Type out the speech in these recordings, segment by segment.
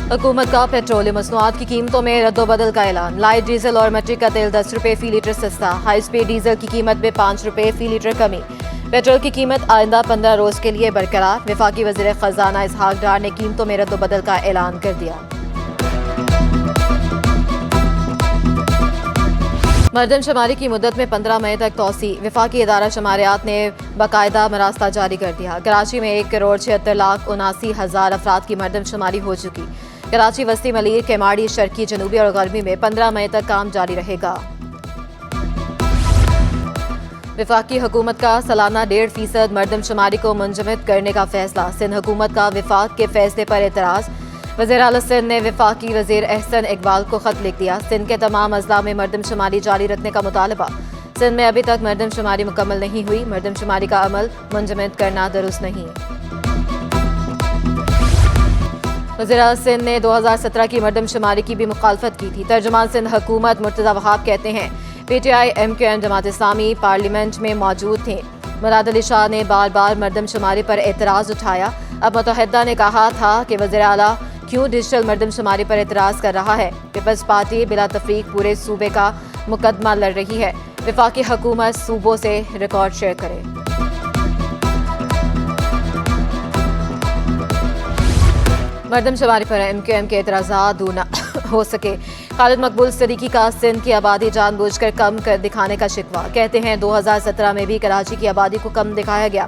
हुकूमत का पेट्रोलियम मसनूआत की कीमतों में रद्दोबदल का ऐलान। लाइट डीजल और मट्टी का तेल 10 रुपये फी लीटर सस्ता। हाई स्पीड डीजल की कीमत में 5 रुपये फी लीटर कमी। पेट्रोल की कीमत आइंदा 15 रोज के लिए बरकरार। वफाकी वज़ीर खजाना इसहाक डार ने कीमतों में रद्दोबदल का ऐलान कर दिया। मरदमशुमारी की मुद्दत में 15 मई तक तोसी। वफाकी इदारा शुमारियात ने बाकायदा मरास्ता जारी कर दिया। कराची में 1,76,79,000 अफराद की मरदमशुमारी हो चुकी। कराची, वस्ती मलीर, केमाड़ी, शर्की, जनूबी और गर्मी में 15 मई तक काम जारी रहेगा। वफाकी हुकूमत का सालाना 1.5% मरदमशुमारी को मुंजमद करने का फैसला। सिंध हुकूमत का वफाक के फैसले पर एतराज़। वज़ीर आला सिंध ने वफाकी वज़ीर एहसन इकबाल को खत लिख दिया। सिंध के तमाम अजला में मरदमशुमारी जारी रखने का मुतालबा। सिंध में अभी तक मरदमशुमारी मुकम्मल नहीं हुई। मरदमशुमारी का अमल मुंजमद करना दुरुस्त नहीं। वज़ीर आला सिंध ने 2017 की मरदमशुमारी की भी मुखालफत की थी। तर्जुमान सिंध हुकूमत मुर्तज़ा वहाब कहते हैं PTI, MQM, Jamaat Islami parliament में मौजूद थे। मुराद अली शाह ने बार बार मरदमशुमारी पर एतराज़ उठाया। अब मुत्तहिदा ने कहा था कि वज़ीर आला क्यों डिजिटल मरदमशुमारी पर एतराज़ कर रहा है। पीपल्स पार्टी बिला तफरीक पूरे सूबे का मुकदमा लड़ रही है। वफाकी हुकूमत सूबों से रिकॉर्ड शेयर करे। मरदमशुमारी पर MQM के एतराज़ात दूर न हो सके। खालिद मकबूल सदीकी का सिंध की आबादी जानबूझकर कम कर दिखाने का शिकवा। कहते हैं 2017 में भी कराची की आबादी को कम दिखाया गया।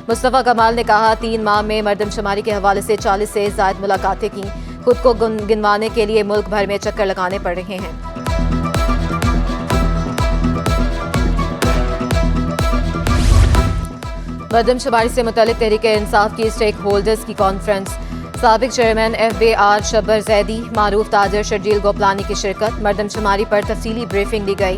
मुस्तफ़ा कमाल ने कहा 3 माह में मरदमशुमारी के हवाले से 40 से ज़ायद मुलाकातें की। खुद को गिनवाने के लिए मुल्क भर में चक्कर लगाने पड़ रहे हैं। मरदमशुमारी से मुतल्लिक तहरीके इंसाफ की स्टेक होल्डर्स की कॉन्फ्रेंस। साबिक चेयरमैन FBR शब्बर जैदी, मारूफ ताजर शर्जील गोपलानी की शिरकत। मरदमशुमारी पर तफसीली ब्रीफिंग दी गई।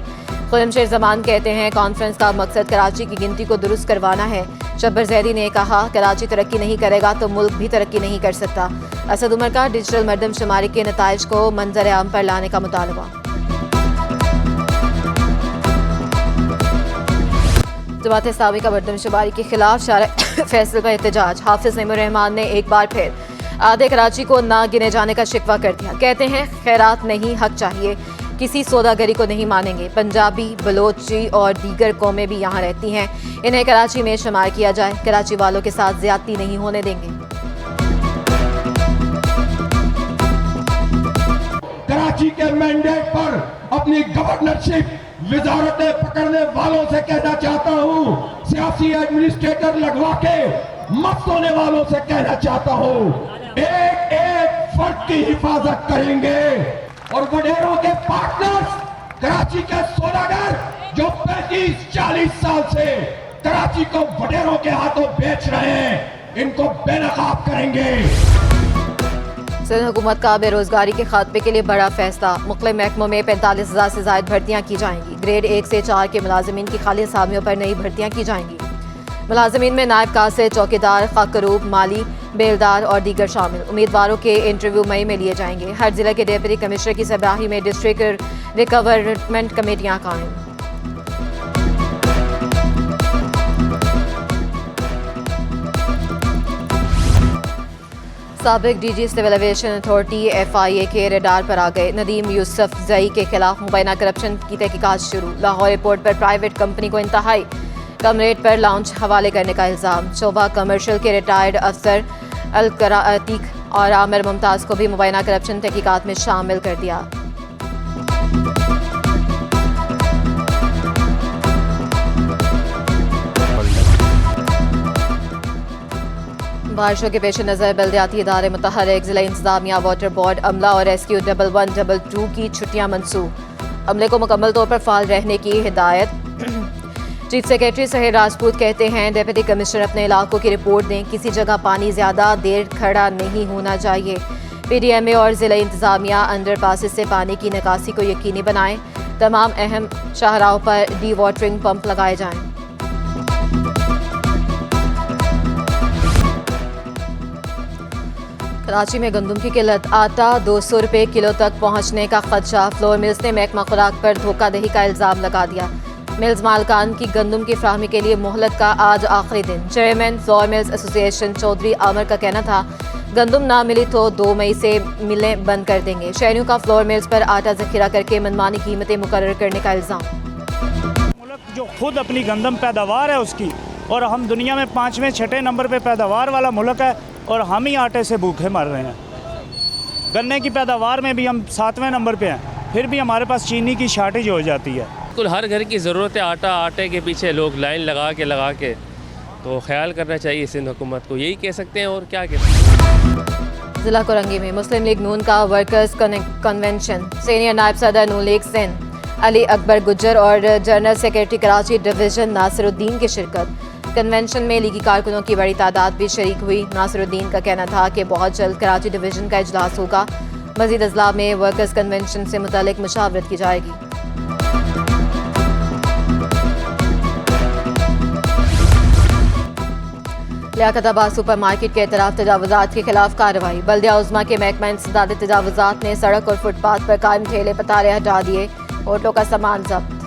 खुलमशेर जमान कहते हैं कॉन्फ्रेंस का मकसद कराची की गिनती को दुरुस्त करवाना है। शब्बर जैदी ने कहा कराची तरक्की नहीं करेगा तो मुल्क भी तरक्की नहीं कर सकता। असद उमर का डिजिटल मरदमशुमारी के नताइज को मंजर आम पर लाने का मुतालबा। जमात इस्लामी का मरदमशुमारी के खिलाफ शारअ फैसले पर एहतजाज। हाफिज नईमुर रहमान ने एक बार फिर आधे कराची को ना गिने जाने का शिकवा कर दिया। कहते हैं खैरात नहीं, हक चाहिए। किसी सौदागरी को नहीं मानेंगे। पंजाबी, बलोची और दीगर कौमें भी यहाँ रहती हैं। इन्हें कराची में शुमार किया जाए। कराची वालों के साथ ज्यादती नहीं होने देंगे। कराची के मैंडेट पर अपनी गवर्नरशिप विजारतें पकड़ने वालों से कहना चाहता हूँ, सियासी एडमिनिस्ट्रेटर लगवा के मत सोने वालों से कहना चाहता हूँ, एक एक फर्द की हिफाजत करेंगे। और वडेरों के पार्टनर्स, कराची के सौदागर जो 35-40 साल से कराची को वडेरों के हाथों बेच रहे हैं, इनको बेनकाब करेंगे। सिंध हुकूमत का बेरोजगारी के खात्मे के लिए बड़ा फैसला। मुख्तलिफ महकमों में 45,000 से ज्यादा भर्तियां की जाएंगी। ग्रेड 1 से 4 के मुलाजमीन की खाली असामियों पर नई भर्तियां की जाएंगी। मुलाजमीन में नायब कासिर, चौकीदार, खाकरूब, माली, बेलदार और दीगर शामिल। उम्मीदवारों के इंटरव्यू मई में लिए जाएंगे। हर जिले के डिप्टी कमिश्नर की सरबराही में डिस्ट्रिक्ट रिकवरमेंट कमेटियां कायम। साबिक DG civil aviation authority FIA के रेडार पर आ गए। नदीम यूसुफ जई के खिलाफ मुबैना करप्शन की तहकीकात शुरू। लाहौर एयरपोर्ट पर प्राइवेट कंपनी को इंतहाई कम रेट पर लाउंज हवाले करने का इल्जाम। शोभा कमर्शियल के रिटायर्ड अफसर अलकरा अतीक और आमिर मुमताज को भी मुबैना करप्शन तहकीकात में शामिल कर दिया। बारिशों के पेश नज़र बल्दियाती इदारे मुतहर्रिक। जिला इंतजामिया, वाटर बोर्ड, अमला और रेस्क्यू 1112 की छुट्टियां मंसूब। अमले को मुकम्मल तौर पर फाल रहने की हिदायत। चीफ सेक्रेटरी सहेर राजपूत कहते हैं डिप्टी कमिश्नर अपने इलाकों की रिपोर्ट दें। किसी जगह पानी ज्यादा देर खड़ा नहीं होना चाहिए। PDMA और जिला इंतजामिया अंडर पासिस से पानी की निकासी को यकीनी बनाएं। तमाम अहम शाहराहों पर डी वाटरिंग पंप लगाए जाएं। कराची में गंदम की किल्लत। आटा 200 रुपये किलो तक पहुंचने का खदशा। फ्लोर मिल्स ने महकमा खुराक पर धोखाधड़ी का इल्जाम लगा दिया। मिल्स मालकान की गंदम की फ्राहमी के लिए मोहलत का आज आखिरी दिन। Chairman flour mills association Chaudhry Aamer का कहना था गंदम ना मिली तो 2 मई से मिलें बंद कर देंगे। शहरियों का फ्लोर मिल्स पर आटा जखीरा करके मनमानी कीमतें मुकर्रर करने का इल्ज़ाम। मुल्क जो खुद अपनी गंदम पैदावार है उसकी, और हम दुनिया में 5वें 6ठे नंबर पे पैदावार वाला मुल्क है, और हम ही आटे से भूखे मर रहे हैं। गन्ने की पैदावार में भी हम 7वें नंबर पे हैं, फिर भी हमारे पास चीनी की शार्टेज हो जाती है। बिल्कुल हर घर की ज़रूरत है आटा, आटे के पीछे लोग लाइन लगा के तो ख्याल करना चाहिए सिंध हुकूमत को, यही कह सकते हैं और क्या कह सकते हैं। जिला कोरंगी में मुस्लिम लीग नून का वर्कर्स कन्वेंशन, सीनियर नायब सदर नून लीग सिंध अली अकबर गुज्जर और general secretary Karachi division Nasiruddin की शिरकत। कन्वेंशन में लीगी कारकुनों की बड़ी तादाद भी शरीक हुई। नासिरुद्दीन का कहना था कि बहुत जल्द कराची डिवीज़न का इजलास होगा। मज़ीद अजला में वर्कर्स कन्वेंशन से मुतालिक मुशावरत की जाएगी। लियाकताबाद सुपर मार्केट के इतराफ़ तजावुज़ात के खिलाफ कार्रवाई। बल्दिया उज़्मा के महकमा इंसदाद तजावुज़ात ने सड़क और फुटपाथ पर कायम ठेले पतारे हटा दिए। होटलों का सामान जब्त।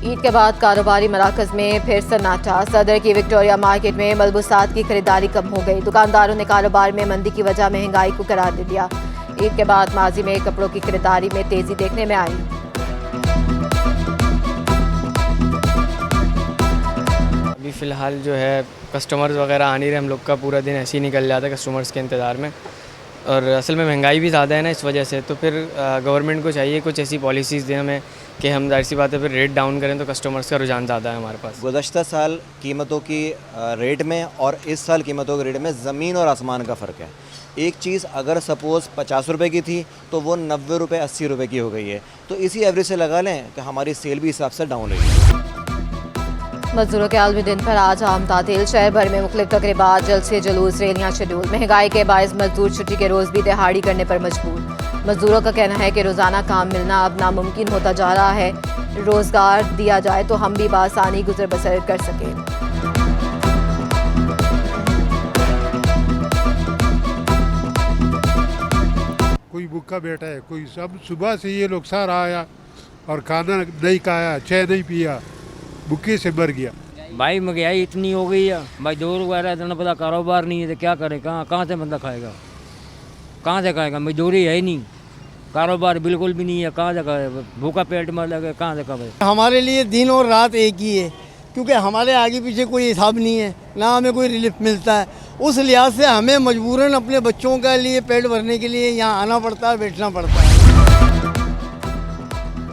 ईद के बाद कारोबारी मराकज़ में फिर सन्नाटा। सदर की विक्टोरिया मार्केट में मलबूसात की खरीदारी कम हो गई। दुकानदारों ने कारोबार में मंदी की वजह महंगाई को करार दे दिया। ईद के बाद माजी में कपड़ों की खरीदारी में तेज़ी देखने में आई। अभी फ़िलहाल जो है कस्टमर्स वगैरह आ नहीं रहे, हम लोग का पूरा दिन ऐसे ही निकल जाता है कस्टमर्स के इंतज़ार में, और असल में महंगाई भी ज़्यादा है ना इस वजह से। तो फिर गवर्नमेंट को चाहिए कुछ ऐसी पॉलिसीज़ दें हमें कि हम जाहिर सी बात है फिर रेट डाउन करें तो कस्टमर्स का रुझान ज़्यादा है हमारे पास। गुज़श्ता साल कीमतों की रेट में और इस साल कीमतों के रेट में ज़मीन और आसमान का फ़र्क है। एक चीज़ अगर सपोज़ 50 रुपये की थी तो वो 90 रुपये 80 रुपये की हो गई है। तो इसी एवरेज से लगा लें कि हमारी सेल भी हिसाब से डाउन रही है। मजदूरों के आलमी दिन पर आज आम तातील। शहर भर में मुख्तलिफ तकरीबात, जलसे, जुलूस, रैलियां शेड्यूल। महंगाई के बायस मजदूर छुट्टी के रोज़ भी दिहाड़ी करने पर मजबूर। मजदूरों का कहना है कि रोज़ाना काम मिलना अब नामुमकिन होता जा रहा है। रोज़गार दिया जाए तो हम भी बासानी गुजर बसर कर सकें। कोई भूखा बैठा है, कोई सब सुबह से ये लोग सारा आया और खाना नहीं खाया, चाय नहीं पिया, भूखे से मर गया। भाई महंगाई इतनी हो गई है, मजदूर वगैरह इतना पता कारोबार नहीं है तो क्या करें, कहाँ से बंदा खाएगा, कहाँ से खाएगा, मजदूरी है ही नहीं, कारोबार बिल्कुल भी नहीं है, कहाँ से खाएगा, भूखा पेट मर लगे कहाँ से खाएगा। हमारे लिए दिन और रात एक ही है, क्योंकि हमारे आगे पीछे कोई हिसाब नहीं है, ना हमें कोई रिलीफ मिलता है। उस लिहाज से हमें मजबूरन अपने बच्चों के लिए पेट भरने के लिए यहाँ आना पड़ता है, बैठना पड़ता है।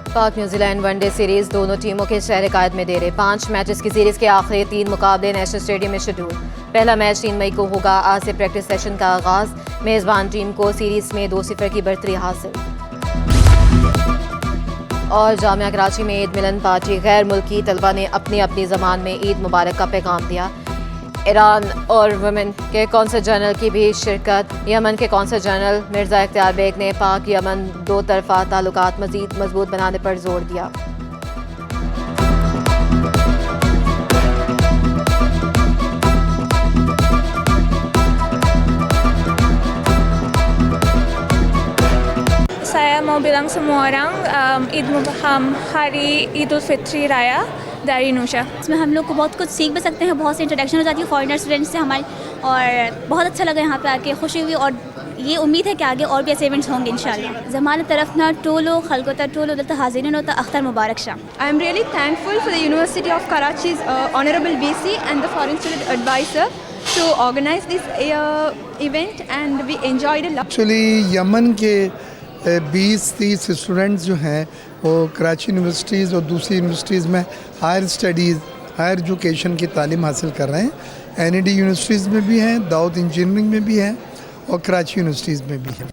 पाक न्यूजीलैंड वनडे सीरीज दोनों टीमों के शहर कायद में दे रहे। 5 मैचेस की सीरीज के आखिरी 3 मुकाबले नेशनल स्टेडियम में शेड्यूल। पहला मैच 3 मई को होगा। आज से प्रैक्टिस सेशन का आगाज। मेज़बान टीम को सीरीज में 2-0 की बढ़तरी हासिल। और जामिया कराची में ईद मिलन पार्टी। गैर मुल्की तलबा ने अपनी अपनी ज़बान में ईद मुबारक का पैगाम दिया। ईरान और वुमेन के कौंसल जनरल की भी शिरकत। यमन के कौंसल जनरल मिर्ज़ा इख्तियार बेग ने पाक यमन 2 तरफ़ा ताल्लुकात मज़ीद मजबूत बनाने पर जोर दिया। Saya mau bilang semua orang Hari Idul Fitri Raya dari Nusha। इसमें हम लोग को बहुत कुछ सीख भी सकते हैं, बहुत सी इंट्रोडक्शन हो जाती है फॉरेनर स्टूडेंट्स से हमारी, और बहुत अच्छा लगा यहाँ पे आके, खुशी हुई, और ये उम्मीद है कि आगे और भी ऐसे इवेंट्स होंगे इंशाल्लाह। ज़माने तरफ ना टोलो खलकोता टोलो दलता हाजिरिन होता Akhtar Mubarak Shah. I am really thankful for the University of Karachi's Honorable VC and the Foreign Student Advisor to organize this event, and we enjoyed a lot. Actually Yemen के 20-30 स्टूडेंट्स जो हैं वो कराची यूनिवर्सिटीज़ और दूसरी universities में higher studies, higher education की तालीम हासिल कर रहे हैं। NED यूनिवर्सिटीज़ में भी हैं, दाऊद इंजीनियरिंग में भी हैं और कराची यूनिवर्सिटीज़ में भी हैं।